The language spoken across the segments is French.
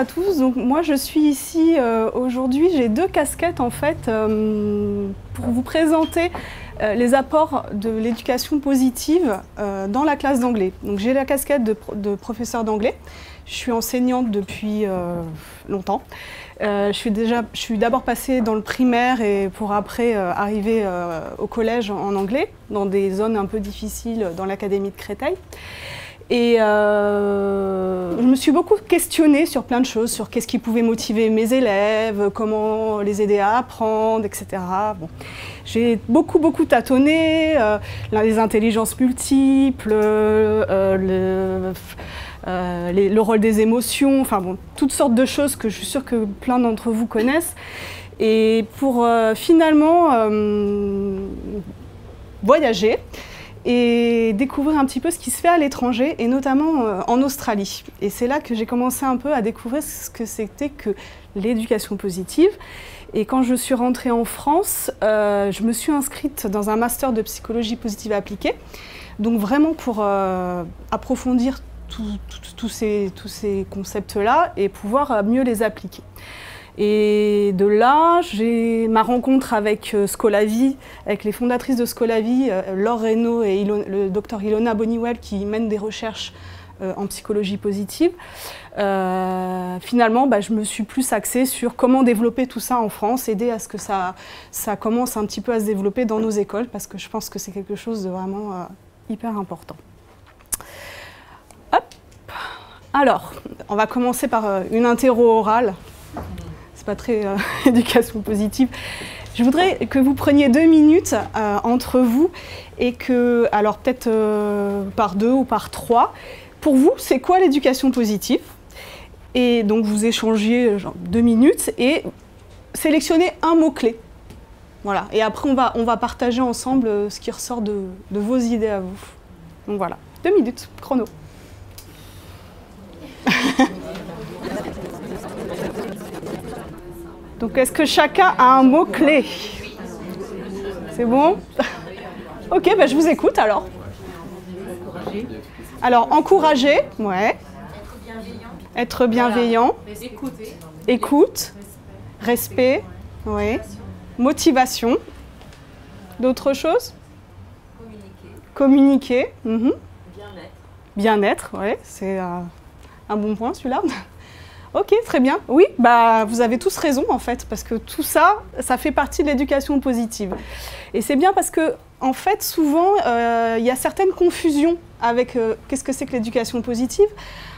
à tous. Donc, moi, je suis ici aujourd'hui. J'ai deux casquettes en fait pour vous présenter les apports de l'éducation positive dans la classe d'anglais. Donc, j'ai la casquette de professeur d'anglais. Je suis enseignante depuis longtemps. Je suis d'abord passée dans le primaire et pour après arriver au collège en anglais, dans des zones un peu difficiles dans l'académie de Créteil. Et je me suis beaucoup questionnée sur plein de choses, sur qu'est-ce qui pouvait motiver mes élèves, comment les aider à apprendre, etc. Bon. J'ai beaucoup tâtonné, les intelligences multiples, le rôle des émotions, enfin bon, toutes sortes de choses que je suis sûre que plein d'entre vous connaissent. Et pour finalement voyager et découvrir un petit peu ce qui se fait à l'étranger, et notamment en Australie. Et c'est là que j'ai commencé un peu à découvrir ce que c'était que l'éducation positive. Et quand je suis rentrée en France, je me suis inscrite dans un master de psychologie positive appliquée, donc vraiment pour approfondir tous ces concepts-là et pouvoir mieux les appliquer. Et de là, j'ai ma rencontre avec Scholavie, avec les fondatrices de Scholavie, Laure Reynaud et le docteur Ilona Boniwell, qui mènent des recherches en psychologie positive. Finalement, je me suis plus axée sur comment développer tout ça en France, aider à ce que ça commence un petit peu à se développer dans nos écoles, parce que je pense que c'est quelque chose de vraiment hyper important. Hop. Alors, on va commencer par une interro orale. C'est pas très éducation positive. Je voudrais que vous preniez 2 minutes entre vous et que, alors peut-être par 2 ou par 3, pour vous, c'est quoi l'éducation positive? Et donc vous échangiez genre 2 minutes et sélectionnez un mot-clé. Voilà. Et après, on va partager ensemble ce qui ressort de vos idées à vous. Donc voilà, 2 minutes, chrono. Donc, est-ce que chacun a un mot-clé? C'est bon? Ok, je vous écoute alors. Alors, encourager, ouais. Être bienveillant. Écoute. Respect, ouais. Motivation. D'autres choses? Communiquer. Bien-être, ouais. C'est un bon point celui-là. Ok, très bien. Oui, vous avez tous raison en fait, parce que tout ça, ça fait partie de l'éducation positive. Et c'est bien parce que, en fait, souvent, il y a certaines confusions avec qu'est-ce que c'est que l'éducation positive,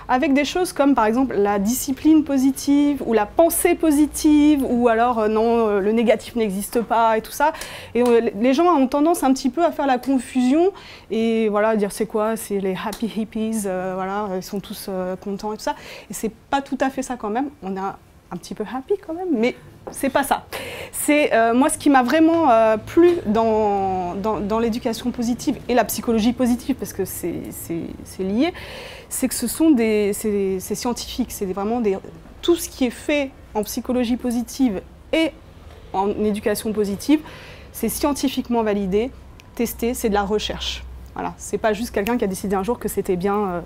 avec des choses comme par exemple la discipline positive ou la pensée positive, ou alors non, le négatif n'existe pas et tout ça. Et les gens ont tendance un petit peu à faire la confusion et voilà, dire c'est quoi, c'est les happy hippies, voilà, ils sont tous contents et tout ça. Et c'est pas tout à fait ça quand même, on est un petit peu happy quand même, mais c'est pas ça. C'est moi ce qui m'a vraiment plu dans l'éducation positive et la psychologie positive, parce que c'est lié, c'est que c'est scientifique, c'est vraiment tout ce qui est fait en psychologie positive et en éducation positive, c'est scientifiquement validé, testé, c'est de la recherche. Voilà, c'est pas juste quelqu'un qui a décidé un jour que c'était bien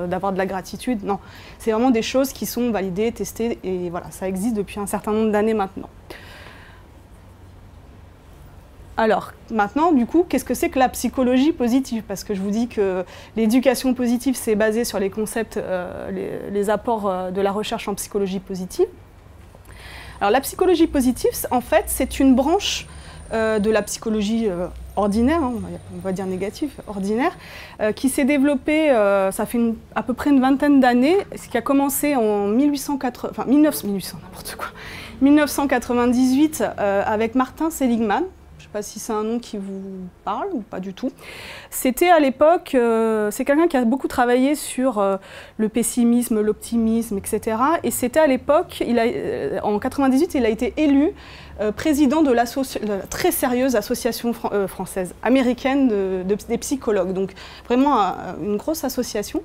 d'avoir de la gratitude, non. C'est vraiment des choses qui sont validées, testées, et voilà, ça existe depuis un certain nombre d'années maintenant. Alors, maintenant, du coup, qu'est-ce que c'est que la psychologie positive? Parce que je vous dis que l'éducation positive, c'est basé sur les concepts, les apports de la recherche en psychologie positive. Alors, la psychologie positive, en fait, c'est une branche de la psychologie ordinaire, hein, on va dire négative, ordinaire, qui s'est développée, ça fait à peu près une vingtaine d'années, ce qui a commencé en 1998 avec Martin Seligman. Je ne sais pas si c'est un nom qui vous parle ou pas du tout. C'était à l'époque, c'est quelqu'un qui a beaucoup travaillé sur le pessimisme, l'optimisme, etc. Et c'était à l'époque, en 1998, il a été élu président de la très sérieuse association française, américaine des psychologues. Donc vraiment une grosse association.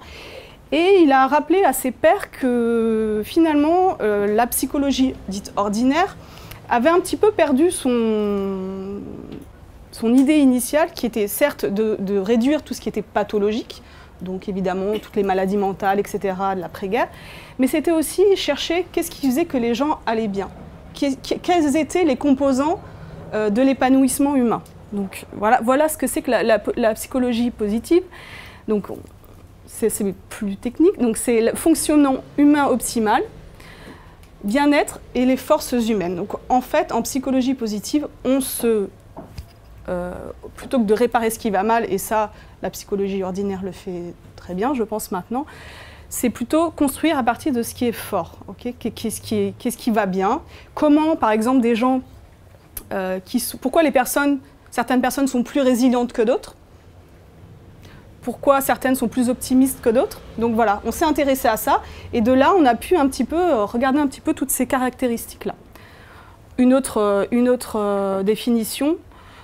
Et il a rappelé à ses pairs que finalement, la psychologie dite ordinaire avait un petit peu perdu son idée initiale, qui était certes de réduire tout ce qui était pathologique, donc évidemment toutes les maladies mentales, etc., de l'après-guerre, mais c'était aussi chercher qu'est-ce qui faisait que les gens allaient bien, quels étaient les composants de l'épanouissement humain. Donc voilà ce que c'est que la psychologie positive. Donc c'est plus technique, donc c'est le fonctionnement humain optimal, bien-être et les forces humaines. Donc en fait, en psychologie positive, plutôt que de réparer ce qui va mal, et ça, la psychologie ordinaire le fait très bien, je pense maintenant, c'est plutôt construire à partir de ce qui est fort, okay? Qu'est-ce qui va bien, comment, par exemple, des gens, pourquoi certaines personnes sont plus résilientes que d'autres, pourquoi certaines sont plus optimistes que d'autres. Donc voilà, on s'est intéressé à ça, et de là, on a pu un petit peu regarder un petit peu toutes ces caractéristiques-là. Une autre définition,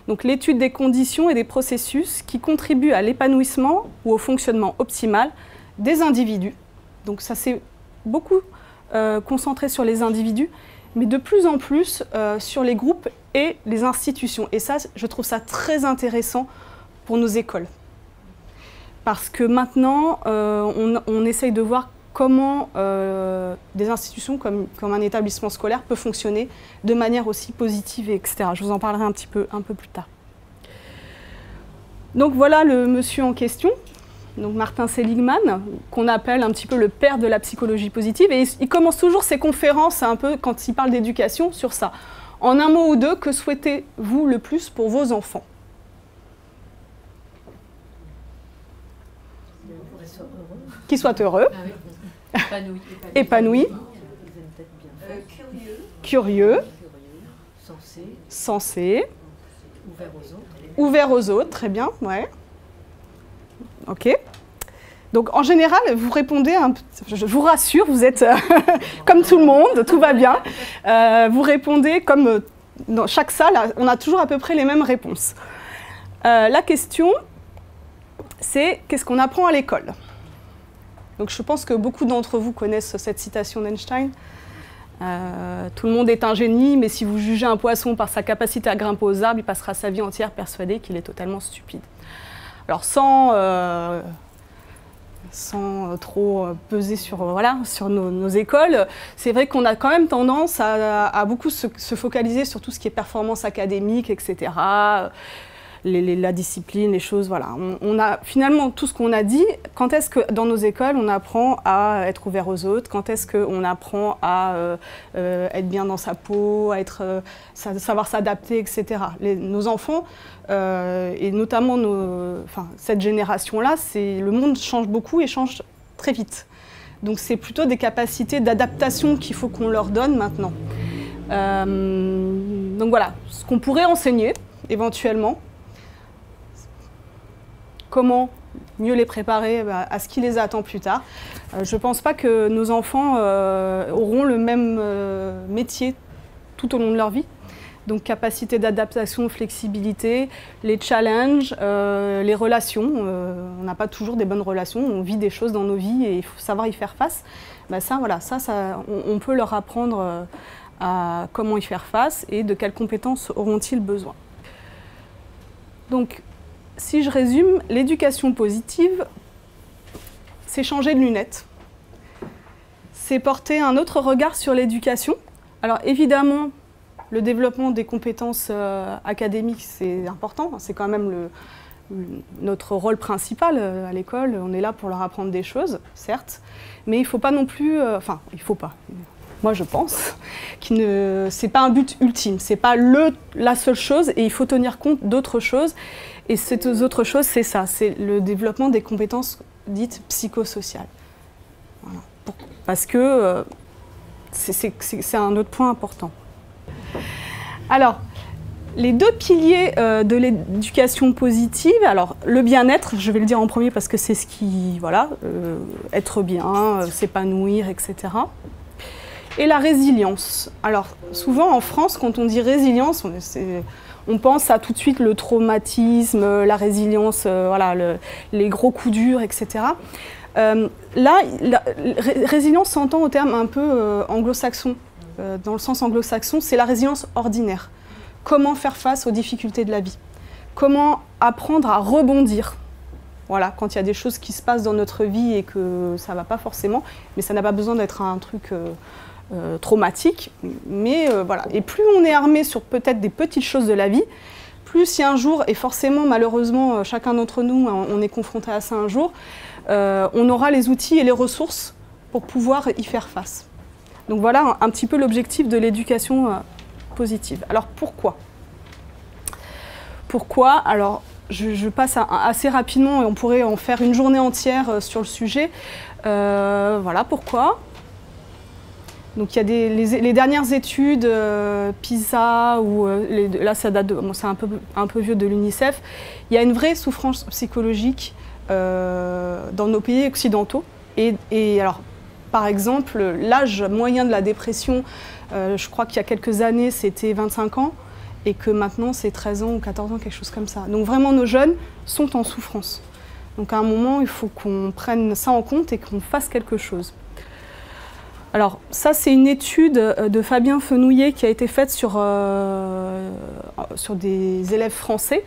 donc l'étude des conditions et des processus qui contribuent à l'épanouissement ou au fonctionnement optimal des individus. Donc ça s'est beaucoup concentré sur les individus, mais de plus en plus sur les groupes et les institutions. Et ça, je trouve ça très intéressant pour nos écoles. Parce que maintenant, on essaye de voir comment des institutions comme un établissement scolaire peut fonctionner de manière aussi positive, etc. Je vous en parlerai un peu plus tard. Donc voilà le monsieur en question, donc Martin Seligman, qu'on appelle un petit peu le père de la psychologie positive. Et il commence toujours ses conférences, un peu, quand il parle d'éducation, sur ça. En un mot ou deux, que souhaitez-vous le plus pour vos enfants ? Qu'ils soient heureux, épanouis, curieux, sensés, ouverts aux autres, très bien, ouais. Ok. Donc en général, vous répondez, je vous rassure, vous êtes comme tout le monde, tout va bien. Vous répondez comme dans chaque salle, on a toujours à peu près les mêmes réponses. La question, c'est qu'est-ce qu'on apprend à l'école ? Donc je pense que beaucoup d'entre vous connaissent cette citation d'Einstein. Tout le monde est un génie, mais si vous jugez un poisson par sa capacité à grimper aux arbres, il passera sa vie entière persuadé qu'il est totalement stupide. Alors sans trop peser sur nos écoles, c'est vrai qu'on a quand même tendance à beaucoup se focaliser sur tout ce qui est performance académique, etc. La discipline, les choses, voilà. On a finalement tout ce qu'on a dit. Quand est-ce que dans nos écoles, on apprend à être ouvert aux autres? Quand est-ce qu'on apprend à être bien dans sa peau, à savoir s'adapter, etc. Nos enfants, et notamment cette génération-là, le monde change beaucoup et change très vite. Donc c'est plutôt des capacités d'adaptation qu'il faut qu'on leur donne maintenant. Donc voilà, ce qu'on pourrait enseigner éventuellement. Comment mieux les préparer à ce qui les attend plus tard. Je ne pense pas que nos enfants auront le même métier tout au long de leur vie. Donc capacité d'adaptation, flexibilité, les challenges, les relations. On n'a pas toujours des bonnes relations, on vit des choses dans nos vies et il faut savoir y faire face. On peut leur apprendre à comment y faire face et de quelles compétences auront-ils besoin. Donc, si je résume, l'éducation positive, c'est changer de lunettes. C'est porter un autre regard sur l'éducation. Alors évidemment, le développement des compétences académiques, c'est important. C'est quand même notre rôle principal à l'école. On est là pour leur apprendre des choses, certes. Mais il ne faut pas non plus... il ne faut pas. Moi, je pense que ce n'est pas un but ultime. Ce n'est pas la seule chose et il faut tenir compte d'autres choses. Et ces autres choses, c'est ça, c'est le développement des compétences dites psychosociales. Voilà. Parce que c'est un autre point important. Alors, les deux piliers de l'éducation positive, alors le bien-être, je vais le dire en premier parce que c'est ce qui, voilà, être bien, s'épanouir, etc. Et la résilience. Alors, souvent en France, quand on dit résilience, on pense à tout de suite le traumatisme, la résilience, les gros coups durs, etc. Résilience s'entend au terme un peu anglo-saxon. Dans le sens anglo-saxon, c'est la résilience ordinaire. Comment faire face aux difficultés de la vie? Comment apprendre à rebondir? voilà, quand il y a des choses qui se passent dans notre vie et que ça ne va pas forcément, mais ça n'a pas besoin d'être un truc traumatique. Mais voilà. Et plus on est armé sur peut-être des petites choses de la vie, plus si un jour, et forcément malheureusement chacun d'entre nous, on est confronté à ça un jour, on aura les outils et les ressources pour pouvoir y faire face. Donc voilà un petit peu l'objectif de l'éducation positive. Alors pourquoi ? Pourquoi ? Alors je passe assez rapidement et on pourrait en faire une journée entière sur le sujet. Voilà pourquoi. Donc il y a les dernières études PISA, ou là ça date c'est un peu vieux, de l'UNICEF. Il y a une vraie souffrance psychologique dans nos pays occidentaux. Et alors, par exemple, l'âge moyen de la dépression, je crois qu'il y a quelques années, c'était 25 ans, et que maintenant, c'est 13 ans ou 14 ans, quelque chose comme ça. Donc vraiment, nos jeunes sont en souffrance. Donc à un moment, il faut qu'on prenne ça en compte et qu'on fasse quelque chose. Alors, ça, c'est une étude de Fabien Fenouillet qui a été faite sur des élèves français.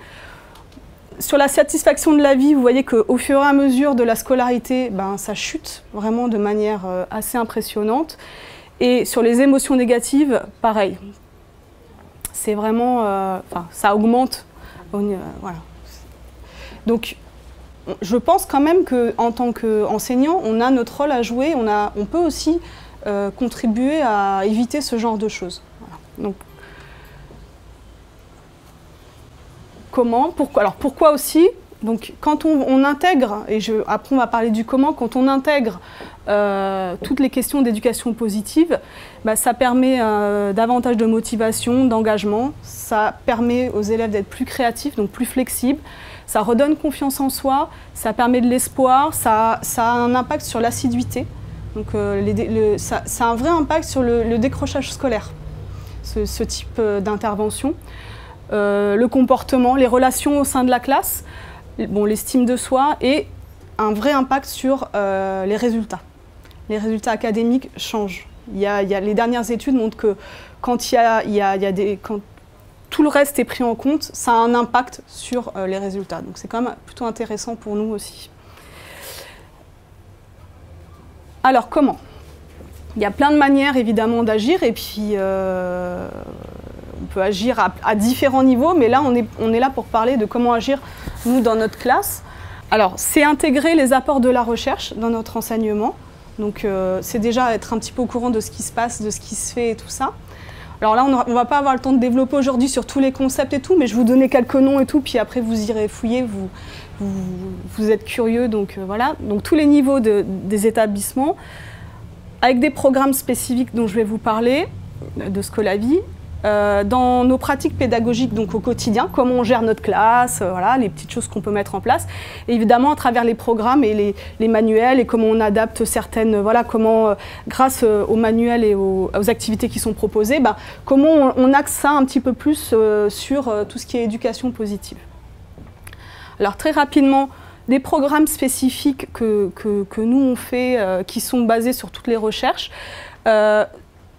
Sur la satisfaction de la vie, vous voyez qu'au fur et à mesure de la scolarité, ça chute vraiment de manière assez impressionnante. Et sur les émotions négatives, pareil. C'est vraiment... ça augmente. Voilà. Donc, je pense quand même qu'en tant qu'enseignant, on a notre rôle à jouer. On peut aussi contribuer à éviter ce genre de choses. Voilà. Donc, comment, pourquoi ? Alors pourquoi aussi ? Donc quand on intègre, et après on va parler du comment, quand on intègre toutes les questions d'éducation positive, ça permet davantage de motivation, d'engagement, ça permet aux élèves d'être plus créatifs, donc plus flexibles, ça redonne confiance en soi, ça permet de l'espoir, ça a un impact sur l'assiduité, donc ça a un vrai impact sur le décrochage scolaire, ce type d'intervention. Le comportement, les relations au sein de la classe, l'estime de soi et un vrai impact sur les résultats. Les résultats académiques changent. Les dernières études montrent que quand quand tout le reste est pris en compte, ça a un impact sur les résultats. Donc c'est quand même plutôt intéressant pour nous aussi. Alors comment ? Il y a plein de manières évidemment d'agir et puis on peut agir à différents niveaux, mais là on est là pour parler de comment agir nous dans notre classe. Alors c'est intégrer les apports de la recherche dans notre enseignement, donc c'est déjà être un petit peu au courant de ce qui se passe, de ce qui se fait et tout ça. Alors là on ne va pas avoir le temps de développer aujourd'hui sur tous les concepts et tout, mais je vais vous donner quelques noms et tout, puis après vous irez fouiller, vous êtes curieux, donc voilà. Donc tous les niveaux des établissements, avec des programmes spécifiques dont je vais vous parler, de Scolavi, dans nos pratiques pédagogiques donc au quotidien, comment on gère notre classe, voilà, les petites choses qu'on peut mettre en place, et évidemment à travers les programmes et les manuels et comment on adapte certaines, voilà, comment grâce aux manuels et aux activités qui sont proposées, comment on axe ça un petit peu plus sur tout ce qui est éducation positive. Alors très rapidement, des programmes spécifiques que nous on fait, qui sont basés sur toutes les recherches.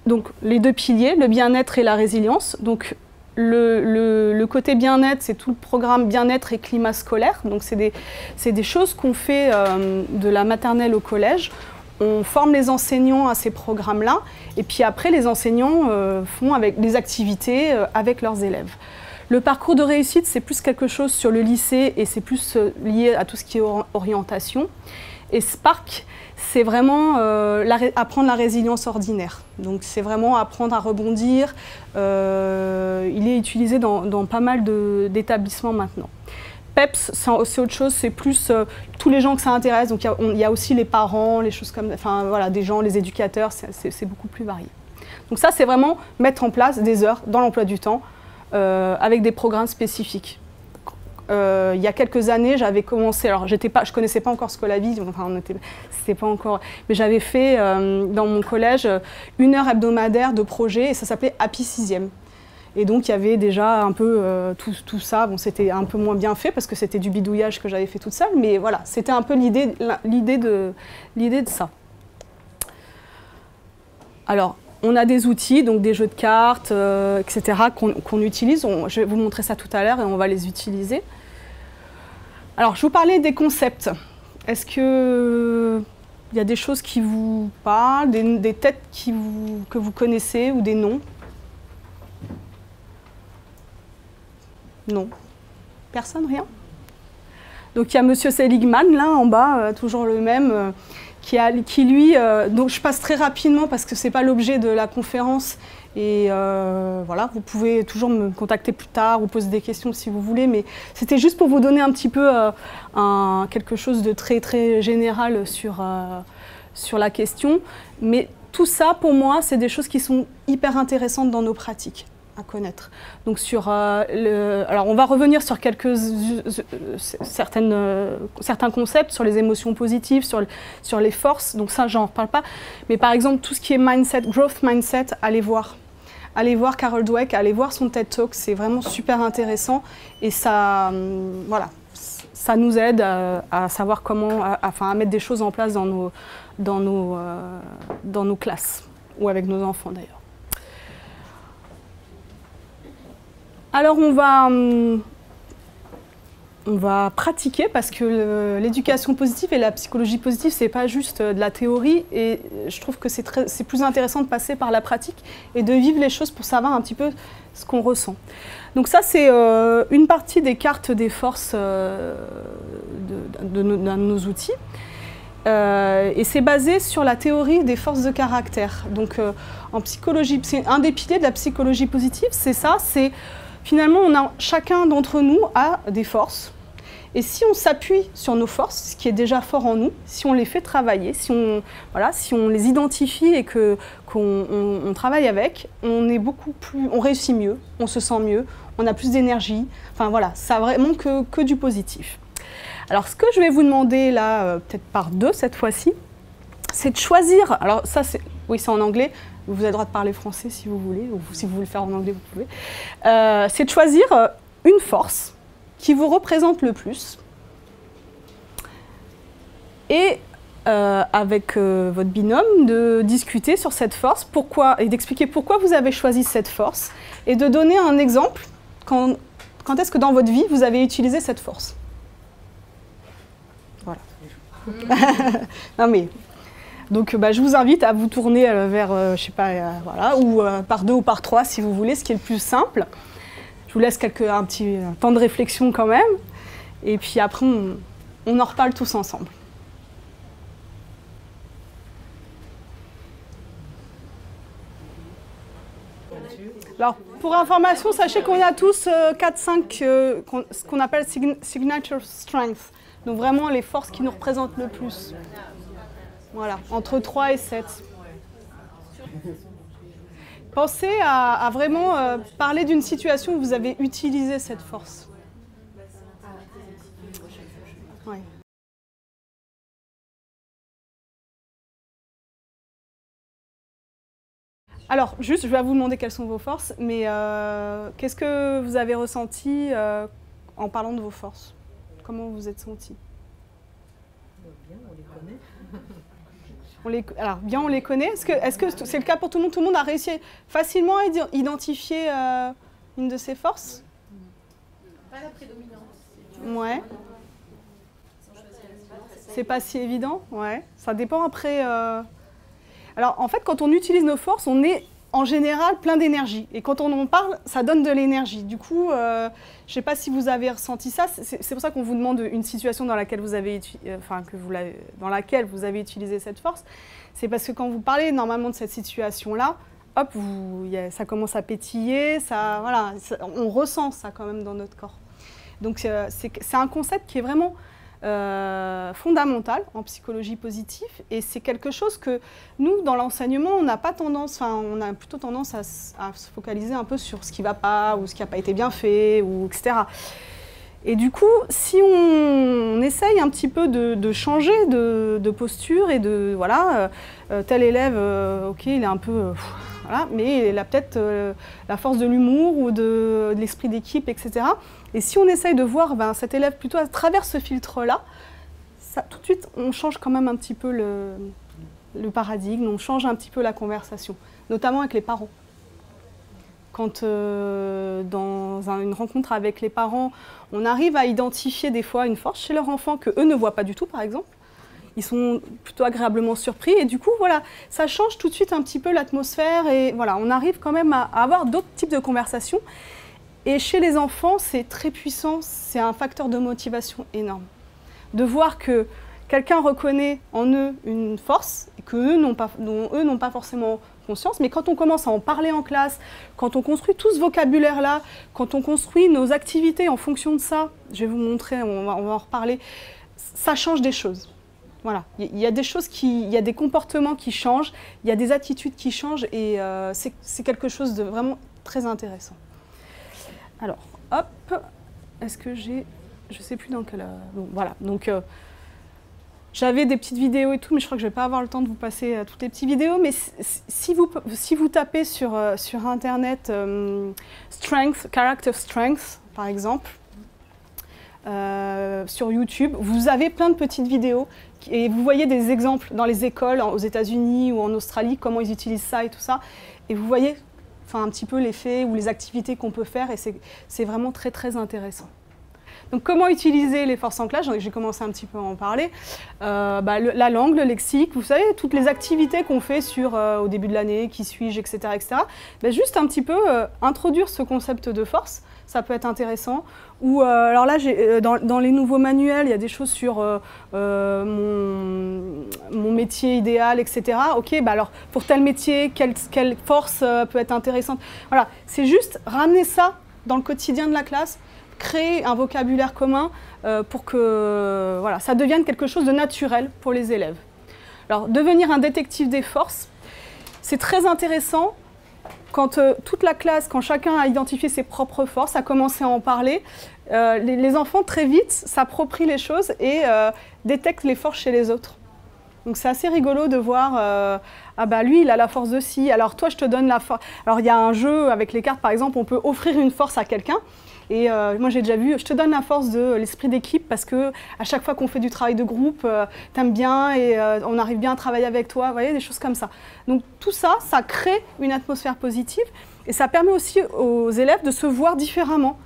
Donc les deux piliers, le bien-être et la résilience. Donc le côté bien-être, c'est tout le programme bien-être et climat scolaire. Donc c'est des choses qu'on fait de la maternelle au collège. On forme les enseignants à ces programmes-là. Et puis après, les enseignants font avec des activités avec leurs élèves. Le parcours de réussite, c'est plus quelque chose sur le lycée et c'est plus lié à tout ce qui est orientation. Et Spark, c'est vraiment apprendre la résilience ordinaire. Donc c'est vraiment apprendre à rebondir. Il est utilisé dans pas mal d'établissements maintenant. PEPS, c'est autre chose, c'est plus tous les gens que ça intéresse. Donc il y a aussi les parents, les choses comme, enfin voilà, des gens, les éducateurs, c'est beaucoup plus varié. Donc ça, c'est vraiment mettre en place des heures dans l'emploi du temps avec des programmes spécifiques. Il y a quelques années, j'avais commencé, alors je connaissais pas encore Scolavi, enfin c'était pas encore, mais j'avais fait dans mon collège 1 heure hebdomadaire de projet et ça s'appelait Happy 6e. Et donc il y avait déjà un peu tout ça, bon c'était un peu moins bien fait parce que c'était du bidouillage que j'avais fait toute seule, mais voilà, c'était un peu l'idée de ça. Alors, on a des outils, donc des jeux de cartes, etc., qu'on utilise. Je vais vous montrer ça tout à l'heure et on va les utiliser. Alors, je vous parlais des concepts. Est-ce que il y a des choses qui vous parlent, des têtes que vous connaissez ou des noms? Non. Personne, rien? Donc il y a Monsieur Seligman, là en bas, toujours le même, qui lui... donc je passe très rapidement parce que ce n'est pas l'objet de la conférence. Et voilà, vous pouvez toujours me contacter plus tard ou poser des questions si vous voulez. Mais c'était juste pour vous donner un petit peu quelque chose de très, très général sur la question. Mais tout ça, pour moi, c'est des choses qui sont hyper intéressantes dans nos pratiques à connaître. Donc alors on va revenir sur certains concepts, sur les émotions positives, sur les forces, donc ça j'en reparle pas. Mais par exemple tout ce qui est mindset, growth mindset, allez voir Carol Dweck, allez voir son TED Talk, c'est vraiment super intéressant et ça, voilà, ça nous aide à savoir comment, à mettre des choses en place dans nos classes ou avec nos enfants d'ailleurs. Alors on va pratiquer parce que l'éducation positive et la psychologie positive, c'est pas juste de la théorie et je trouve que c'est plus intéressant de passer par la pratique et de vivre les choses pour savoir un petit peu ce qu'on ressent. Donc ça c'est une partie des cartes des forces de nos outils. Et c'est basé sur la théorie des forces de caractère. Donc en psychologie, c'est un des piliers de la psychologie positive, c'est ça, c'est finalement, chacun d'entre nous a des forces. Et si on s'appuie sur nos forces, ce qui est déjà fort en nous, si on les fait travailler, si on les identifie et qu'on travaille avec, on réussit mieux, on se sent mieux, on a plus d'énergie. Enfin voilà, ça n'a vraiment que du positif. Alors ce que je vais vous demander là, peut-être par deux cette fois-ci, c'est de choisir, alors ça c'est en anglais, vous avez le droit de parler français si vous voulez, ou si vous voulez le faire en anglais, vous pouvez. C'est de choisir une force qui vous représente le plus. Et avec votre binôme, de discuter sur cette force, et d'expliquer pourquoi vous avez choisi cette force, et de donner un exemple quand est-ce que dans votre vie, vous avez utilisé cette force. Voilà. Non mais... Donc je vous invite à vous tourner vers, je sais pas, voilà, ou par deux ou par trois si vous voulez, ce qui est le plus simple. Je vous laisse un petit temps de réflexion quand même. Et puis après, on en reparle tous ensemble. Alors, pour information, sachez qu'on a tous 4-5, ce qu'on appelle signature strength. Donc vraiment les forces qui nous représentent le plus. Voilà, entre 3 et 7. Pensez à vraiment parler d'une situation où vous avez utilisé cette force. Ouais. Alors, juste, je vais vous demander quelles sont vos forces, mais qu'est-ce que vous avez ressenti en parlant de vos forces? Comment vous vous êtes senti? Bien, on les connaît. Alors, bien, on les connaît. Est-ce que c'est le cas pour tout le monde? Tout le monde a réussi facilement à identifier une de ses forces? Pas la prédominante. Ouais. C'est pas si évident? Ouais. Ça dépend après. Alors, en fait, quand on utilise nos forces, on est en général plein d'énergie. Et quand on en parle, ça donne de l'énergie. Du coup, je ne sais pas si vous avez ressenti ça. C'est pour ça qu'on vous demande une situation dans laquelle vous avez, dans laquelle vous avez utilisé cette force. C'est parce que quand vous parlez normalement de cette situation-là, hop, ça commence à pétiller, on ressent ça quand même dans notre corps. Donc c'est un concept qui est vraiment fondamental en psychologie positive et c'est quelque chose que nous, dans l'enseignement, on n'a pas tendance, on a plutôt tendance à se focaliser un peu sur ce qui ne va pas ou ce qui n'a pas été bien fait, etc. Et du coup, si on essaye un petit peu de changer de posture et de, voilà, tel élève, ok, il est un peu, voilà, mais il a peut-être la force de l'humour ou de l'esprit d'équipe, etc. Et si on essaye de voir cet élève plutôt à travers ce filtre-là, tout de suite, on change quand même un petit peu le paradigme, on change un petit peu la conversation, notamment avec les parents. Quand dans une rencontre avec les parents, on arrive à identifier des fois une force chez leur enfant que eux ne voient pas du tout, par exemple. Ils sont plutôt agréablement surpris et du coup, voilà, ça change tout de suite un petit peu l'atmosphère et voilà, on arrive quand même à avoir d'autres types de conversations. Et chez les enfants, c'est très puissant, c'est un facteur de motivation énorme. De voir que quelqu'un reconnaît en eux une force et dont eux n'ont pas forcément conscience, mais quand on commence à en parler en classe, quand on construit tout ce vocabulaire-là, quand on construit nos activités en fonction de ça, je vais vous montrer, on va en reparler, ça change des choses. Voilà, il y a des choses il y a des comportements qui changent, il y a des attitudes qui changent et c'est quelque chose de vraiment très intéressant. Alors, hop, est-ce que j'ai, je sais plus dans quelle, bon, voilà, donc j'avais des petites vidéos et tout, mais je crois que je vais pas avoir le temps de vous passer toutes les petites vidéos, mais si vous tapez sur internet strength, character strength, par exemple, sur YouTube, vous avez plein de petites vidéos et vous voyez des exemples dans les écoles aux États-Unis ou en Australie, comment ils utilisent ça et tout ça. Et vous voyez un petit peu l'effet ou les activités qu'on peut faire et c'est vraiment très très intéressant. Donc comment utiliser les forces en classe, j'ai commencé un petit peu à en parler. La langue, le lexique, vous savez, toutes les activités qu'on fait au début de l'année, qui suis-je, etc. etc. Juste un petit peu introduire ce concept de force. Ça peut être intéressant. Ou alors là, dans les nouveaux manuels, il y a des choses sur mon métier idéal, etc. Ok, alors pour tel métier, quelle force peut être intéressante. Voilà, c'est juste ramener ça dans le quotidien de la classe, créer un vocabulaire commun pour que voilà, ça devienne quelque chose de naturel pour les élèves. Alors, devenir un détective des forces, c'est très intéressant. Quand toute la classe, quand chacun a identifié ses propres forces, a commencé à en parler, les enfants très vite s'approprient les choses et détectent les forces chez les autres. Donc c'est assez rigolo de voir, ah bah lui il a la force de ci, alors toi je te donne la force. Alors il y a un jeu avec les cartes par exemple, on peut offrir une force à quelqu'un. Et moi j'ai déjà vu, je te donne la force de l'esprit d'équipe parce que à chaque fois qu'on fait du travail de groupe, t'aimes bien et on arrive bien à travailler avec toi, vous voyez, des choses comme ça. Donc tout ça, ça crée une atmosphère positive et ça permet aussi aux élèves de se voir différemment.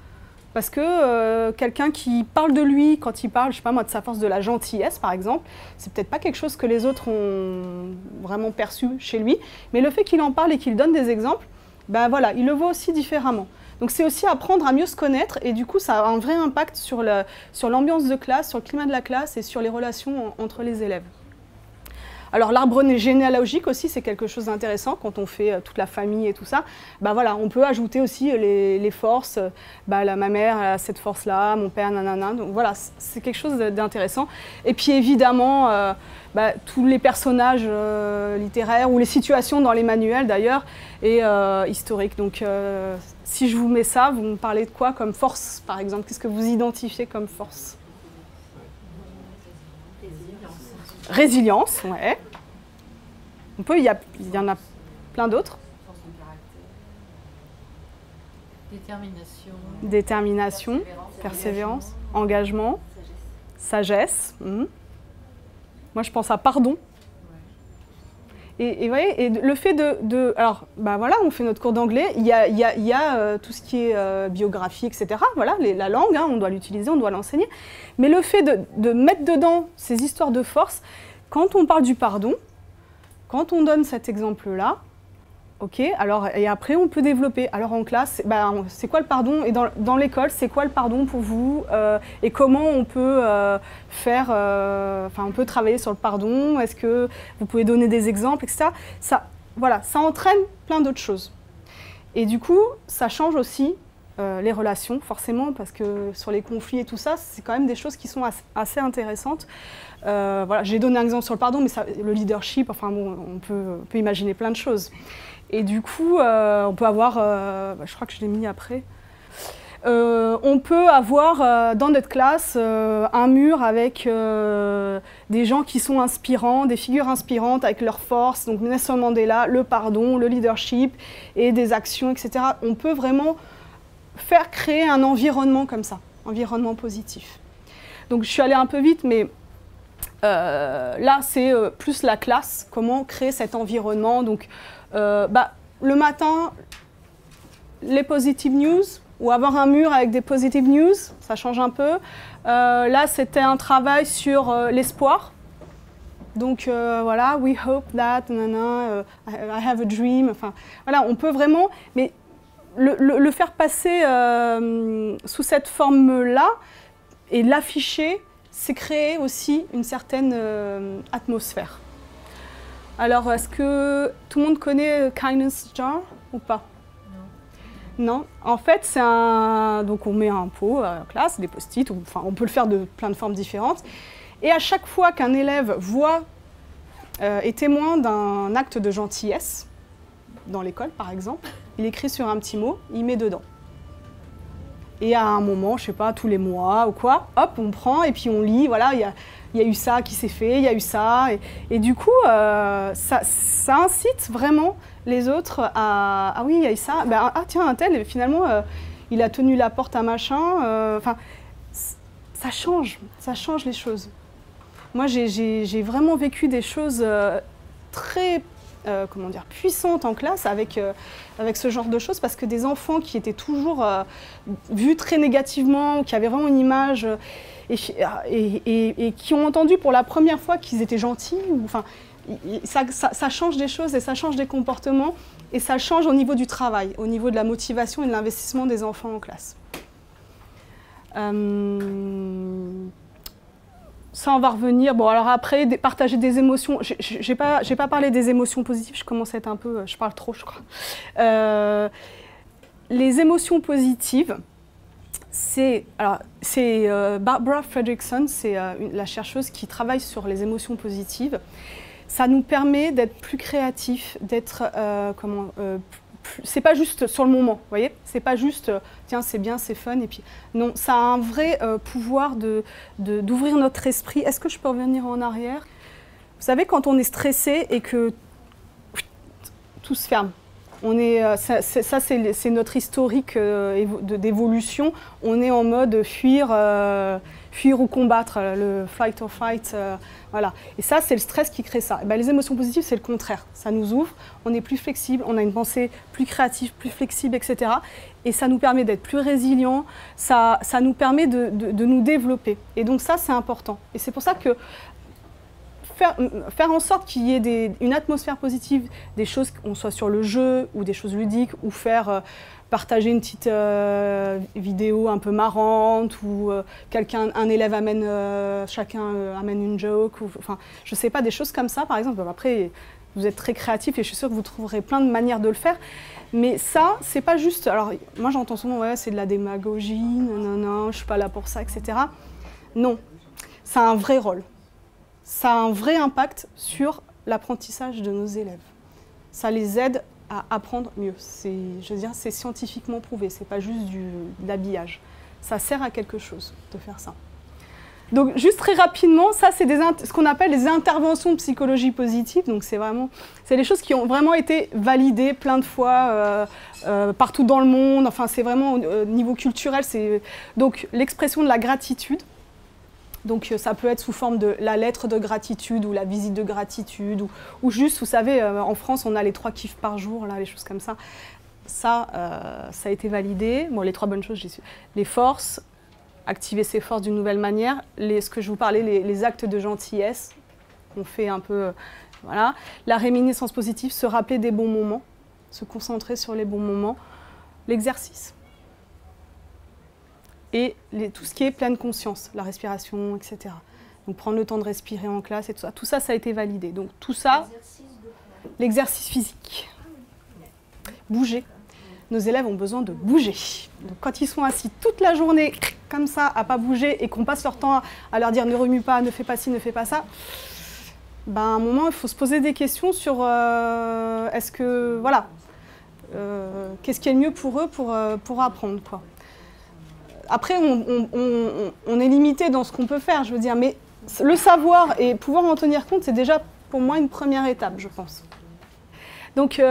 Parce que quelqu'un qui parle de lui, quand il parle, je sais pas moi, de sa force de la gentillesse par exemple, c'est peut-être pas quelque chose que les autres ont vraiment perçu chez lui, mais le fait qu'il en parle et qu'il donne des exemples, ben voilà, il le voit aussi différemment. Donc c'est aussi apprendre à mieux se connaître et du coup ça a un vrai impact sur l'ambiance de classe, sur le climat de la classe et sur les relations entre les élèves. Alors l'arbre généalogique aussi c'est quelque chose d'intéressant quand on fait toute la famille et tout ça. Bah voilà, on peut ajouter aussi les forces. Ma mère a cette force-là, mon père nanana. Donc voilà, c'est quelque chose d'intéressant. Et puis évidemment tous les personnages littéraires ou les situations dans les manuels d'ailleurs et historiques. Donc si je vous mets ça, vous me parlez de quoi comme force par exemple? Qu'est-ce que vous identifiez comme force? Résilience, ouais. Il y en a plein d'autres. Force de caractère. Détermination. Détermination, persévérance, engagement, sagesse. Moi, je pense à pardon. Et vous voyez, et le fait alors, voilà, on fait notre cours d'anglais, il y a tout ce qui est biographie, etc. Voilà, la langue, hein, on doit l'utiliser, on doit l'enseigner. Mais le fait de mettre dedans ces histoires de force, quand on parle du pardon, quand on donne cet exemple-là, ok, alors, et après on peut développer. Alors en classe, c'est quoi le pardon? Et dans l'école, c'est quoi le pardon pour vous? Et comment on peut on peut travailler sur le pardon? Est-ce que vous pouvez donner des exemples, etc. Voilà, ça entraîne plein d'autres choses. Et du coup, ça change aussi les relations, forcément, parce que sur les conflits et tout ça, c'est quand même des choses qui sont assez intéressantes. Voilà, j'ai donné un exemple sur le pardon, mais le leadership, enfin bon, on peut imaginer plein de choses. Et du coup, on peut avoir, je crois que je l'ai mis après, on peut avoir dans notre classe un mur avec des gens qui sont inspirants, des figures inspirantes avec leurs forces, donc Nelson Mandela, le pardon, le leadership et des actions, etc. On peut vraiment faire créer un environnement comme ça, environnement positif. Donc je suis allée un peu vite, mais là c'est plus la classe, comment créer cet environnement. Donc le matin, les positive news, ou avoir un mur avec des positive news, ça change un peu. Là, c'était un travail sur l'espoir. Donc voilà, we hope that, I have a dream. Enfin, voilà, on peut vraiment, mais le faire passer sous cette forme-là et l'afficher, c'est créer aussi une certaine atmosphère. Alors, est-ce que tout le monde connaît Kindness Jar ou pas? Non. En fait, c'est un... Donc, on met un pot en classe, des post-it, enfin, on peut le faire de plein de formes différentes. Et à chaque fois qu'un élève voit est témoin d'un acte de gentillesse, dans l'école par exemple, il écrit sur un petit mot, il met dedans. Et à un moment, je sais pas, tous les mois ou quoi, hop, on prend et puis on lit, voilà, il y a eu ça qui s'est fait, il y a eu ça. Et du coup, ça incite vraiment les autres à... Ah oui, il y a eu ça, ben, ah tiens, un tel, finalement, il a tenu la porte à machin. Enfin, ça change les choses. Moi, j'ai vraiment vécu des choses très comment dire, puissantes en classe avec ce genre de choses, parce que des enfants qui étaient toujours vus très négativement, qui avaient vraiment une image, et qui ont entendu pour la première fois qu'ils étaient gentils, enfin, ça change des choses et ça change des comportements, et ça change au niveau du travail, au niveau de la motivation et de l'investissement des enfants en classe. Ça, on va revenir. Bon, alors après, partager des émotions. J'ai pas parlé des émotions positives, je commence à être un peu... Je parle trop, je crois. Les émotions positives, c'est Barbara Fredrickson, c'est la chercheuse qui travaille sur les émotions positives. Ça nous permet d'être plus créatifs, d'être... c'est pas juste sur le moment, vous voyez? C'est pas juste, tiens, c'est bien, c'est fun, et puis... Non, ça a un vrai pouvoir d'ouvrir notre esprit. Est-ce que je peux revenir en arrière? Vous savez, quand on est stressé et que tout se ferme, ça c'est notre historique d'évolution, on est en mode fuir ou combattre, le flight or fight, voilà. Et ça, c'est le stress qui crée ça. Et ben, les émotions positives, c'est le contraire. Ça nous ouvre, on est plus flexible, on a une pensée plus créative, plus flexible, etc. Et ça nous permet d'être plus résilients, ça nous permet de nous développer. Et donc ça, c'est important. Et c'est pour ça que faire en sorte qu'il y ait une atmosphère positive, des choses, qu'on soit sur le jeu ou des choses ludiques, ou partager une petite vidéo un peu marrante, ou un élève amène, chacun amène une joke, enfin, je sais pas, des choses comme ça, par exemple. Après, vous êtes très créatif et je suis sûre que vous trouverez plein de manières de le faire. Mais ça, c'est pas juste... Alors, moi, j'entends souvent, ouais, c'est de la démagogie, non, je suis pas là pour ça, etc. Non, ça a un vrai rôle. Ça a un vrai impact sur l'apprentissage de nos élèves. Ça les aide à apprendre mieux. Je veux dire, c'est scientifiquement prouvé, c'est pas juste de l'habillage. Ça sert à quelque chose de faire ça. Donc, juste très rapidement, ça, c'est ce qu'on appelle les interventions de psychologie positive. Donc, c'est les choses qui ont vraiment été validées plein de fois partout dans le monde. Enfin, c'est vraiment au niveau culturel. Donc, l'expression de la gratitude. Donc ça peut être sous forme de la lettre de gratitude ou la visite de gratitude ou juste, vous savez, en France, on a les 3 kiffs par jour, là, les choses comme ça. Ça a été validé. Bon, les 3 bonnes choses, les forces, activer ses forces d'une nouvelle manière. Ce que je vous parlais, les actes de gentillesse, on fait un peu... voilà. La réminiscence positive, se rappeler des bons moments, se concentrer sur les bons moments. L'exercice. Et tout ce qui est pleine conscience, la respiration, etc. Donc prendre le temps de respirer en classe et tout ça. Tout ça, ça a été validé. Donc tout ça, l'exercice physique. Bouger. Nos élèves ont besoin de bouger. Donc quand ils sont assis toute la journée, comme ça, à pas bouger, et qu'on passe leur temps à leur dire ne remue pas, ne fais pas ci, ne fais pas ça, ben, à un moment, il faut se poser des questions sur est-ce que, voilà, qu'est-ce qui est le mieux pour eux pour apprendre, quoi. Après, on est limité dans ce qu'on peut faire, je veux dire, mais le savoir et pouvoir en tenir compte, c'est déjà pour moi une première étape, je pense. Donc,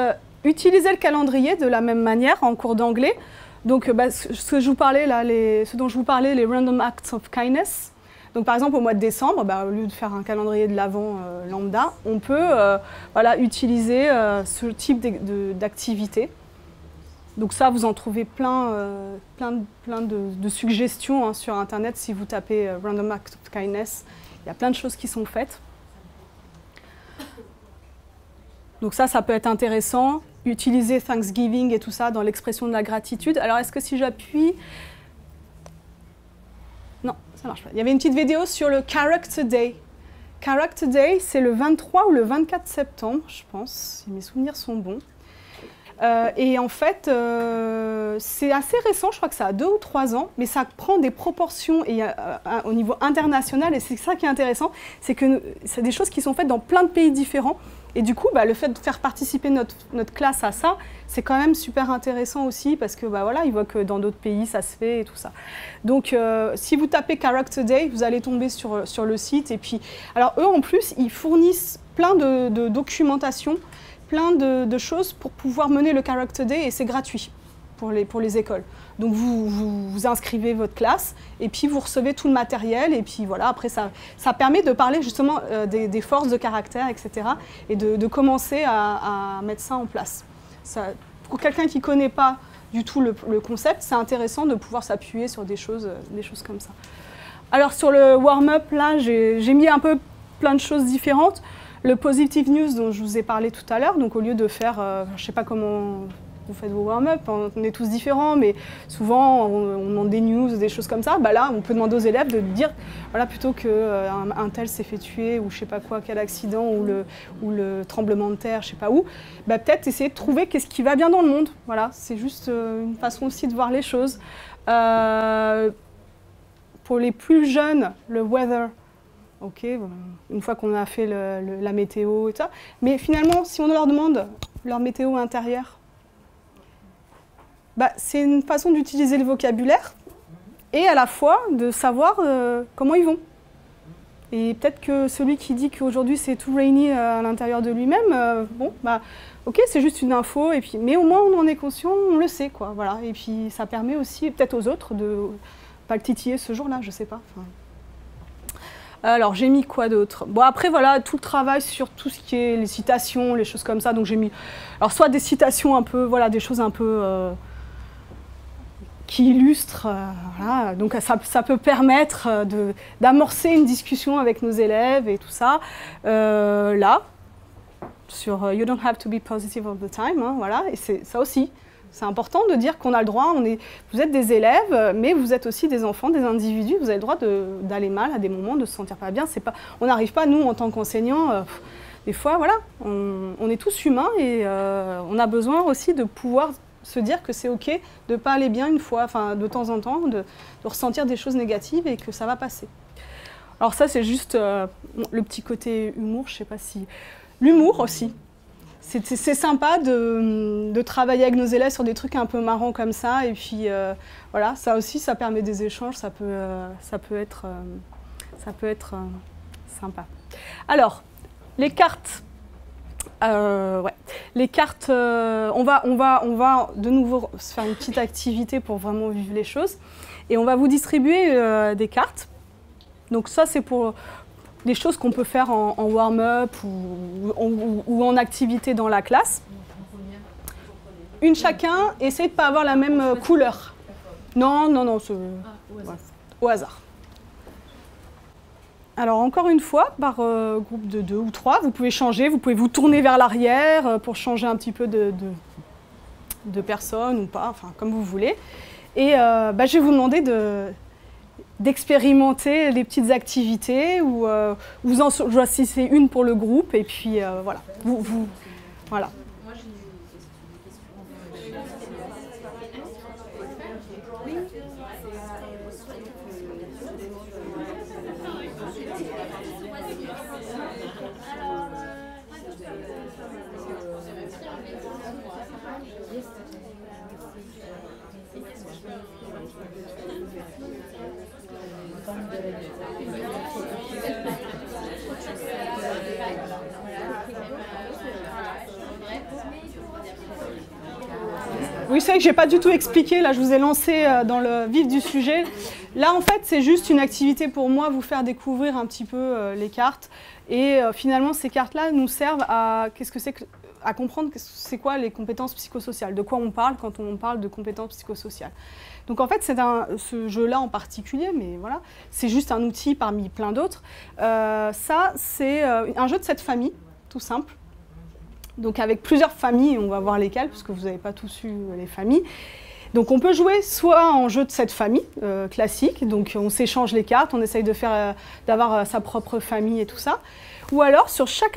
utiliser le calendrier de la même manière en cours d'anglais. Donc, ce dont je vous parlais, les Random Acts of Kindness. Donc, par exemple, au mois de décembre, au lieu de faire un calendrier de l'Avent lambda, on peut utiliser ce type d'activité. Donc ça, vous en trouvez plein de suggestions hein, sur Internet. Si vous tapez Random Act of Kindness, il y a plein de choses qui sont faites. Donc ça peut être intéressant. Utiliser Thanksgiving et tout ça dans l'expression de la gratitude. Alors, est-ce que si j'appuie... Non, ça marche pas. Il y avait une petite vidéo sur le Character Day. Character Day, c'est le 23 ou le 24 septembre, je pense, si mes souvenirs sont bons. Et en fait, c'est assez récent, je crois que ça a 2 ou 3 ans, mais ça prend des proportions au niveau international, et c'est ça qui est intéressant, c'est que c'est des choses qui sont faites dans plein de pays différents, et du coup, le fait de faire participer notre classe à ça, c'est quand même super intéressant aussi, parce que voilà, ils voient que dans d'autres pays, ça se fait et tout ça. Donc, si vous tapez Character Day, vous allez tomber sur le site, et puis, alors eux, en plus, ils fournissent plein de documentation, plein de choses pour pouvoir mener le Character Day et c'est gratuit pour les écoles. Donc vous inscrivez votre classe et puis vous recevez tout le matériel et puis voilà, après ça permet de parler justement des forces de caractère, etc. et de commencer à mettre ça en place. Ça, pour quelqu'un qui ne connaît pas du tout le concept, c'est intéressant de pouvoir s'appuyer sur des choses comme ça. Alors sur le warm-up, là, j'ai mis un peu plein de choses différentes. Le Positive News dont je vous ai parlé tout à l'heure, donc au lieu de faire, je ne sais pas comment vous faites vos warm-up, on est tous différents, mais souvent on demande des news, des choses comme ça, là on peut demander aux élèves de dire, voilà, plutôt qu'un tel s'est fait tuer, ou je ne sais pas quoi, quel accident, ou le tremblement de terre, je ne sais pas où, peut-être essayer de trouver qu'est-ce qui va bien dans le monde. Voilà, c'est juste une façon aussi de voir les choses. Pour les plus jeunes, le weather. Ok, une fois qu'on a fait la météo et tout ça. Mais finalement, si on leur demande leur météo intérieure, c'est une façon d'utiliser le vocabulaire et à la fois de savoir comment ils vont. Et peut-être que celui qui dit qu'aujourd'hui c'est tout rainy à l'intérieur de lui-même, ok, c'est juste une info, et puis, mais au moins on en est conscient, on le sait, quoi. Voilà. Et puis ça permet aussi peut-être aux autres de pas le titiller ce jour-là, je sais pas. Enfin, alors, j'ai mis quoi d'autre? Bon, après, voilà, tout le travail sur tout ce qui est les citations, les choses comme ça. Donc, j'ai mis, alors, soit des citations un peu, voilà, des choses un peu qui illustrent, voilà. Donc, ça peut permettre d'amorcer une discussion avec nos élèves et tout ça. Là, sur You don't have to be positive all the time, hein, voilà, et c'est ça aussi. C'est important de dire qu'on a le droit, vous êtes des élèves, mais vous êtes aussi des enfants, des individus, vous avez le droit d'aller mal à des moments, de se sentir pas bien. On n'arrive pas, nous, en tant qu'enseignants, des fois, voilà, on est tous humains et on a besoin aussi de pouvoir se dire que c'est OK de ne pas aller bien une fois, enfin, de temps en temps, de ressentir des choses négatives et que ça va passer. Alors ça, c'est juste le petit côté humour, je ne sais pas si... L'humour aussi. C'est sympa de travailler avec nos élèves sur des trucs un peu marrants comme ça, et puis voilà, ça aussi, ça permet des échanges, ça peut être sympa. Alors, les cartes, les cartes, on va de nouveau se faire une petite activité pour vraiment vivre les choses, et on va vous distribuer des cartes. Donc ça, c'est pour des choses qu'on peut faire en warm-up ou en activité dans la classe. Une chacun, essayez de ne pas avoir la même couleur. Non, au hasard. Alors encore une fois, par groupe de 2 ou 3, vous pouvez changer, vous pouvez vous tourner vers l'arrière pour changer un petit peu de personne ou pas, enfin comme vous voulez. Et je vais vous demander d'expérimenter les petites activités ou vous en choisissez une pour le groupe et puis voilà. Voilà. Oui, c'est vrai que je n'ai pas du tout expliqué, là je vous ai lancé dans le vif du sujet. Là en fait c'est juste une activité pour moi, vous faire découvrir un petit peu les cartes. Et finalement ces cartes-là nous servent à, qu'est-ce que c'est à comprendre c'est quoi les compétences psychosociales, de quoi on parle quand on parle de compétences psychosociales. Donc en fait, ce jeu-là en particulier, mais voilà, c'est juste un outil parmi plein d'autres. Ça, c'est un jeu de cette famille, tout simple. Donc avec plusieurs familles, on va voir lesquelles, parce que vous n'avez pas tous eu les familles. Donc on peut jouer soit en jeu de cette famille classique, donc on s'échange les cartes, on essaye d'avoir sa propre famille et tout ça. Ou alors sur chaque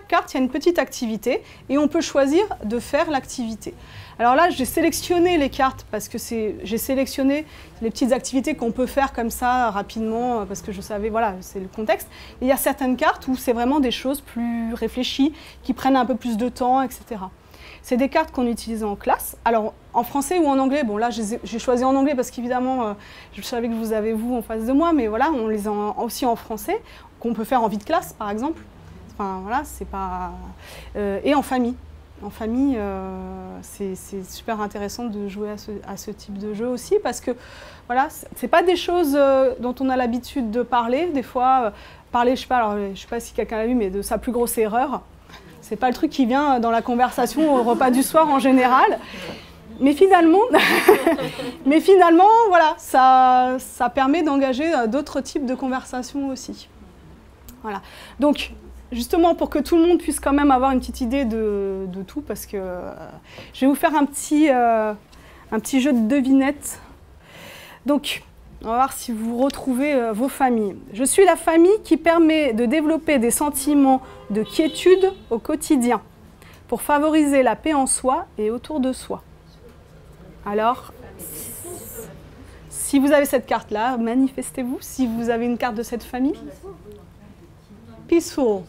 carte, il y a une petite activité et on peut choisir de faire l'activité. Alors là, j'ai sélectionné les cartes parce que j'ai sélectionné les petites activités qu'on peut faire comme ça rapidement parce que je savais, voilà, c'est le contexte. Et il y a certaines cartes où c'est vraiment des choses plus réfléchies, qui prennent un peu plus de temps, etc. C'est des cartes qu'on utilise en classe. Alors, en français ou en anglais, bon là, j'ai choisi en anglais parce qu'évidemment, je savais que vous avez vous en face de moi, mais voilà, on les a aussi en français, qu'on peut faire en vie de classe, par exemple. Enfin, voilà, c'est pas... et en famille. En famille, c'est super intéressant de jouer à ce type de jeu aussi parce que, voilà, c'est pas des choses dont on a l'habitude de parler. Des fois, parler, je sais pas, alors, je sais pas si quelqu'un l'a vu, mais de sa plus grosse erreur. C'est pas le truc qui vient dans la conversation au repas du soir en général. Mais finalement, voilà, ça permet d'engager d'autres types de conversations aussi. Voilà. Donc, justement, pour que tout le monde puisse quand même avoir une petite idée de tout, parce que je vais vous faire un petit jeu de devinettes. Donc, on va voir si vous retrouvez vos familles. Je suis la famille qui permet de développer des sentiments de quiétude au quotidien pour favoriser la paix en soi et autour de soi. Alors, si vous avez cette carte-là, manifestez-vous. Si vous avez une carte de cette famille, peaceful.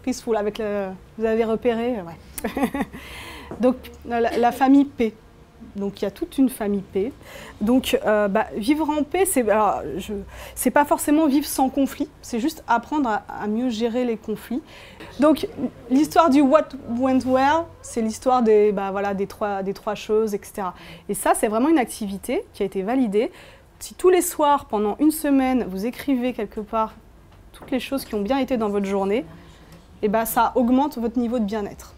Peaceful, vous avez repéré, ouais. Donc, la famille paix. Donc il y a toute une famille paix. Donc vivre en paix, c'est pas forcément vivre sans conflit, c'est juste apprendre à mieux gérer les conflits. Donc l'histoire du what went well, c'est l'histoire des trois choses, etc. Et ça, c'est vraiment une activité qui a été validée. Si tous les soirs, pendant une semaine, vous écrivez quelque part toutes les choses qui ont bien été dans votre journée, et ça augmente votre niveau de bien-être.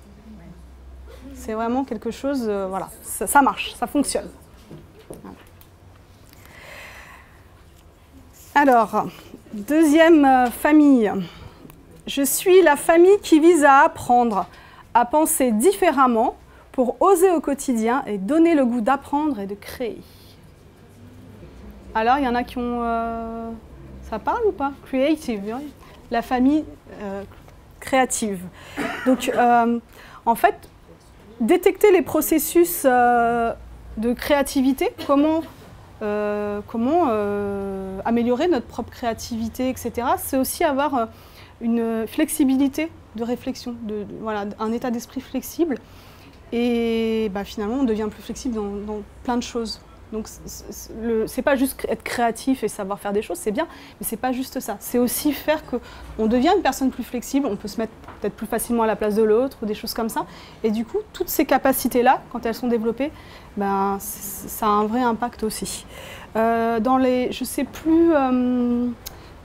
C'est vraiment quelque chose, voilà, ça marche, ça fonctionne. Voilà. Alors, deuxième famille. Je suis la famille qui vise à apprendre à penser différemment pour oser au quotidien et donner le goût d'apprendre et de créer. Alors, il y en a qui ont... ça parle ou pas? Creative, oui. La famille créative. Donc, en fait, détecter les processus de créativité, comment améliorer notre propre créativité, etc. C'est aussi avoir une flexibilité de réflexion, voilà, un état d'esprit flexible. Et finalement, on devient plus flexible dans plein de choses. Donc, c'est pas juste être créatif et savoir faire des choses, c'est bien, mais c'est pas juste ça. C'est aussi faire qu'on devient une personne plus flexible, on peut se mettre peut-être plus facilement à la place de l'autre, ou des choses comme ça. Et du coup, toutes ces capacités-là, quand elles sont développées, ça a un vrai impact aussi. Je sais plus,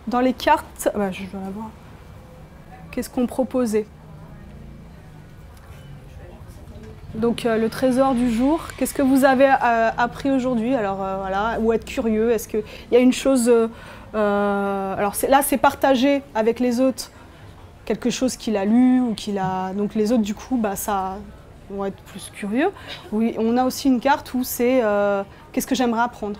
dans les cartes, je dois la voir. Qu'est-ce qu'on proposait? Donc le trésor du jour, qu'est-ce que vous avez appris aujourd'hui? Alors voilà, ou être curieux, est-ce qu'il y a une chose... alors là, c'est partager avec les autres quelque chose qu'il a lu ou qu'il a... Donc les autres, du coup, ça vont être plus curieux. Oui, on a aussi une carte où c'est qu'est-ce que j'aimerais apprendre?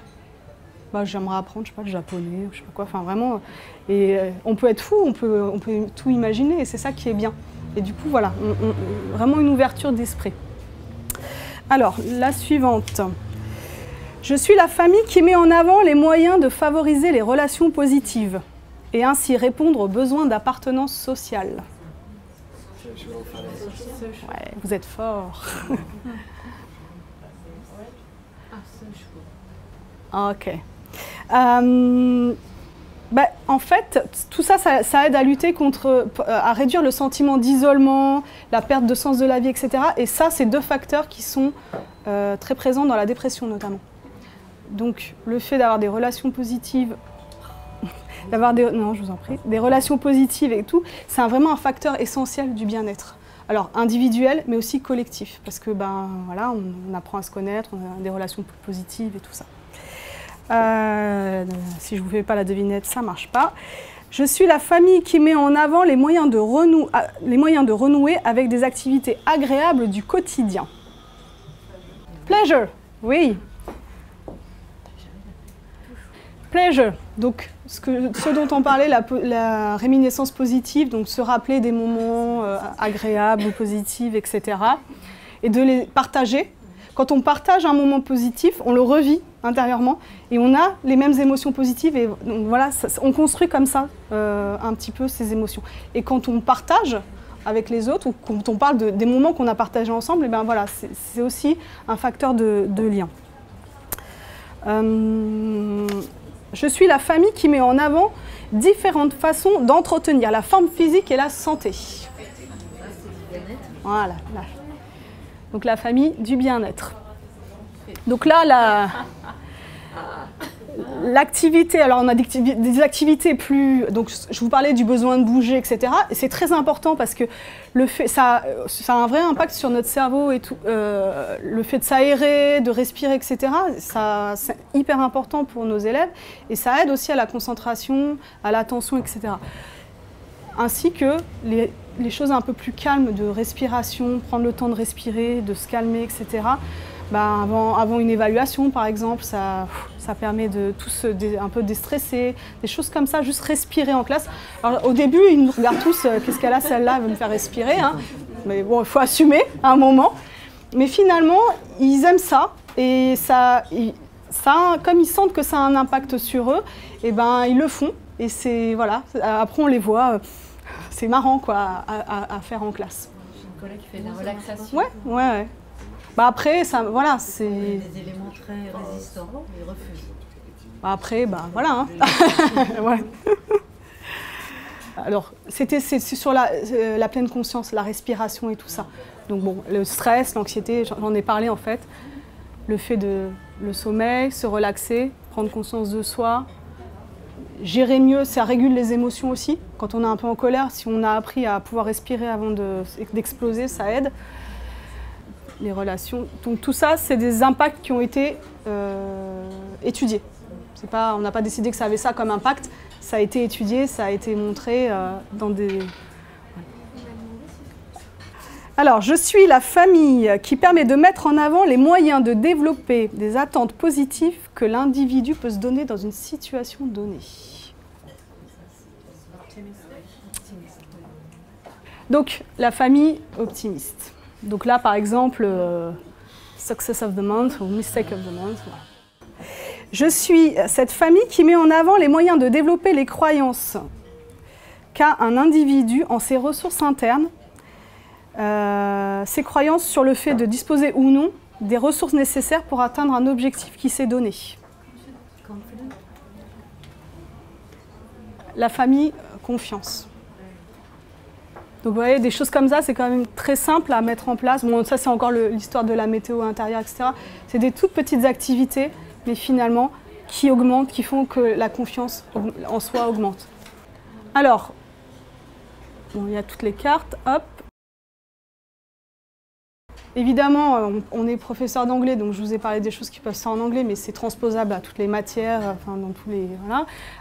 J'aimerais apprendre, je sais pas, le japonais, je sais pas quoi, enfin vraiment... Et on peut être fou, on peut tout imaginer, et c'est ça qui est bien. Et du coup, voilà, vraiment une ouverture d'esprit. Alors, la suivante. Je suis la famille qui met en avant les moyens de favoriser les relations positives et ainsi répondre aux besoins d'appartenance sociale. Ouais, vous êtes fort. Ok. En fait, tout ça, ça aide à lutter à réduire le sentiment d'isolement, la perte de sens de la vie, etc. Et ça, c'est deux facteurs qui sont très présents dans la dépression notamment. Donc, le fait d'avoir des relations positives, non, je vous en prie, des relations positives et tout, c'est vraiment un facteur essentiel du bien-être. Alors individuel, mais aussi collectif, parce que ben, voilà, on apprend à se connaître, on a des relations plus positives et tout ça. Si je ne vous fais pas la devinette, ça ne marche pas. Je suis la famille qui met en avant les moyens de renouer avec des activités agréables du quotidien. Pleasure, oui. Pleasure, donc ce dont on parlait, la réminiscence positive, donc se rappeler des moments agréables ou positifs, etc. Et de les partager. Quand on partage un moment positif, on le revit intérieurement et on a les mêmes émotions positives. Et donc voilà, on construit comme ça un petit peu ces émotions. Et quand on partage avec les autres ou quand on parle des moments qu'on a partagés ensemble, et ben voilà, c'est aussi un facteur de lien. Je suis la famille qui met en avant différentes façons d'entretenir la forme physique et la santé. Voilà. Donc la famille du bien-être. Donc là, l'activité, alors on a des activités plus... Donc je vous parlais du besoin de bouger, etc. Et c'est très important parce que ça a un vrai impact sur notre cerveau et tout. Le fait de s'aérer, de respirer, etc. C'est hyper important pour nos élèves. Et ça aide aussi à la concentration, à l'attention, etc. Ainsi que les choses un peu plus calmes de respiration, prendre le temps de respirer, de se calmer, etc. Ben, avant une évaluation, par exemple, ça permet de tous un peu déstresser, des choses comme ça, juste respirer en classe. Alors, au début, ils nous regardent tous, qu'est-ce qu'elle a, celle-là, elle veut me faire respirer. Hein. Mais bon, il faut assumer à un moment. Mais finalement, ils aiment ça. Et comme ils sentent que ça a un impact sur eux, et ben, ils le font. Et c'est, voilà, après on les voit, c'est marrant quoi, à faire en classe. J'ai une collègue qui fait de la relaxation. Ouais. Bah après, ça, voilà, c'est... Des éléments très résistants, ils refusent. Bah après, bah voilà. Hein. Ouais. Alors, c'est sur la pleine conscience, la respiration et tout ça. Donc bon, le stress, l'anxiété, j'en ai parlé en fait. Le sommeil, se relaxer, prendre conscience de soi. Gérer mieux, ça régule les émotions aussi. Quand on est un peu en colère, si on a appris à pouvoir respirer avant d'exploser, ça aide. Les relations. Donc tout ça, c'est des impacts qui ont été étudiés. On n'a pas décidé que ça avait ça comme impact. Ça a été étudié, ça a été montré dans des... Alors, je suis la famille qui permet de mettre en avant les moyens de développer des attentes positives que l'individu peut se donner dans une situation donnée. Donc, la famille optimiste. Donc là, par exemple, Success of the Month ou Mistake of the Month. Voilà. Je suis cette famille qui met en avant les moyens de développer les croyances qu'a un individu en ses ressources internes, ses croyances sur le fait de disposer ou non des ressources nécessaires pour atteindre un objectif qui s'est donné. La famille, confiance. Donc vous voyez, des choses comme ça, c'est quand même très simple à mettre en place. Bon, ça c'est encore l'histoire de la météo intérieure, etc. C'est des toutes petites activités, mais finalement, qui augmentent, qui font que la confiance en soi augmente. Alors, bon, il y a toutes les cartes, hop. Évidemment, on est professeur d'anglais, donc je vous ai parlé des choses qui peuvent se faire en anglais, mais c'est transposable à toutes les matières, enfin,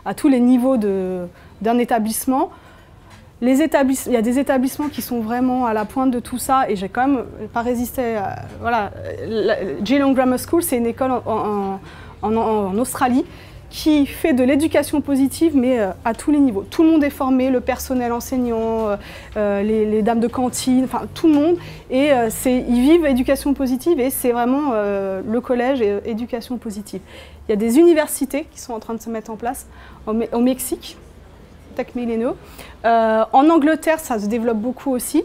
à tous les niveaux d'un établissement. Il y a des établissements qui sont vraiment à la pointe de tout ça et j'ai quand même pas résisté. Voilà, Geelong Grammar School, c'est une école en Australie qui fait de l'éducation positive, mais à tous les niveaux. Tout le monde est formé, le personnel enseignant, les dames de cantine, enfin tout le monde. Et ils vivent éducation positive et c'est vraiment le collège et éducation positive. Il y a des universités qui sont en train de se mettre en place au Mexique. Tech Millennium. En Angleterre, ça se développe beaucoup aussi.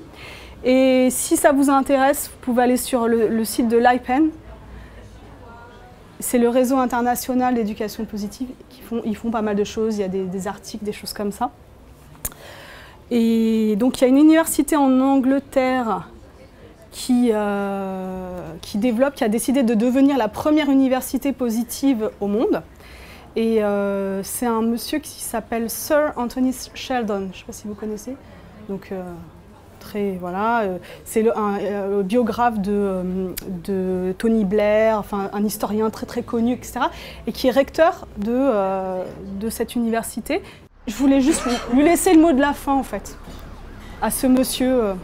Et si ça vous intéresse, vous pouvez aller sur le site de l'IPEN. C'est le réseau international d'éducation positive. Ils font pas mal de choses, il y a des articles, des choses comme ça. Et donc il y a une université en Angleterre qui a décidé de devenir la première université positive au monde. Et c'est un monsieur qui s'appelle Sir Anthony Sheldon, je ne sais pas si vous connaissez. Donc, Voilà, c'est le biographe de Tony Blair, enfin un historien très connu, etc. Et qui est recteur de cette université. Je voulais juste lui laisser le mot de la fin en fait, à ce monsieur.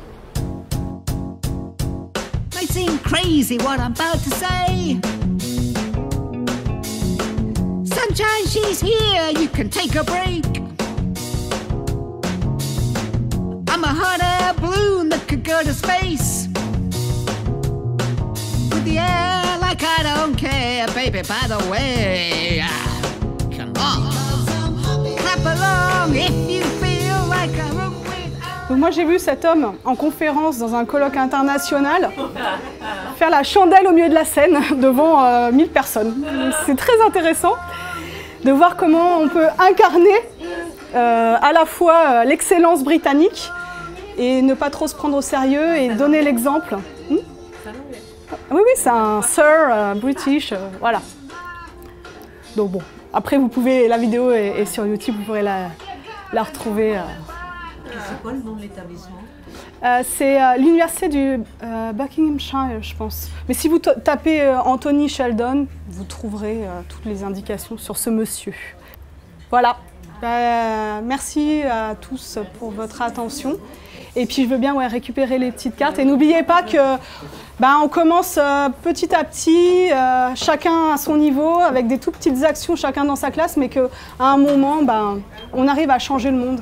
May seem crazy what I'm about to say. Sunshine, she's here, you can take a break. I'm a hot air balloon that could go to space. With the air like I don't care, baby, by the way. Come on, clap along if you feel like a room with... Donc moi j'ai vu cet homme en conférence dans un colloque international faire la chandelle au milieu de la scène devant 1000 personnes. C'est très intéressant de voir comment on peut incarner à la fois l'excellence britannique et ne pas trop se prendre au sérieux et donner l'exemple. Oui, c'est un Sir British, voilà. Donc bon, après vous pouvez, la vidéo est sur YouTube, vous pourrez la retrouver. C'est quoi le nom de l'établissement? C'est l'université du Buckinghamshire, je pense. Mais si vous tapez Anthony Sheldon, vous trouverez toutes les indications sur ce monsieur. Voilà. Merci à tous pour votre attention. Et puis je veux bien récupérer les petites cartes. Et n'oubliez pas que on commence petit à petit, chacun à son niveau, avec des tout petites actions, chacun dans sa classe, mais qu'à un moment, on arrive à changer le monde.